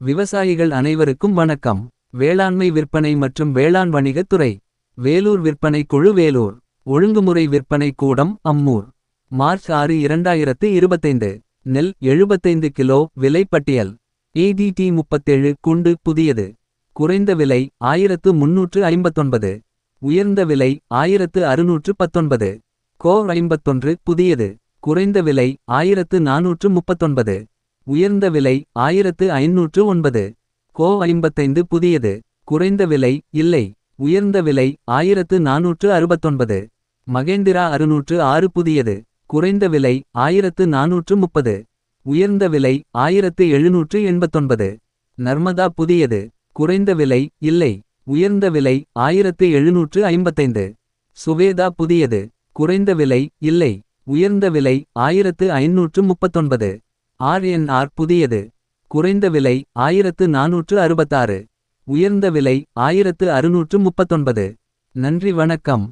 விவசாயிகள் அனைவருக்கும் வணக்கம். வேளாண்மை விற்பனை மற்றும் வேளாண் வணிகத் துறை. வேலூர் விற்பனை குழு வேலூர். ஒழுங்குமுறை விற்பனை கூடம் அம்மூர். மார்ச் 6 2025. நெல் 75 கிலோ விலை பட்டியல். ADT 37 குண்டு புதியது. குறைந்த விலை 1359. உயர்ந்த விலை 1619. கோ 51 புதியது. குறைந்த விலை 1439. உயர்ந்த விலை 1509. கோ 55 புதியது. குறைந்த விலை இல்லை. உயர்ந்த விலை 1469. மகேந்திரா 606 புதியது. குறைந்த விலை 1430. உயர்ந்த விலை 1789. நர்மதா புதியது. குறைந்த விலை இல்லை. உயர்ந்த விலை 1755. சுவேதா புதியது. குறைந்த விலை இல்லை. உயர்ந்த விலை 1539. RNR புதியது. குறைந்த விலை 1466. உயர்ந்த விலை 1639. நன்றி வணக்கம்.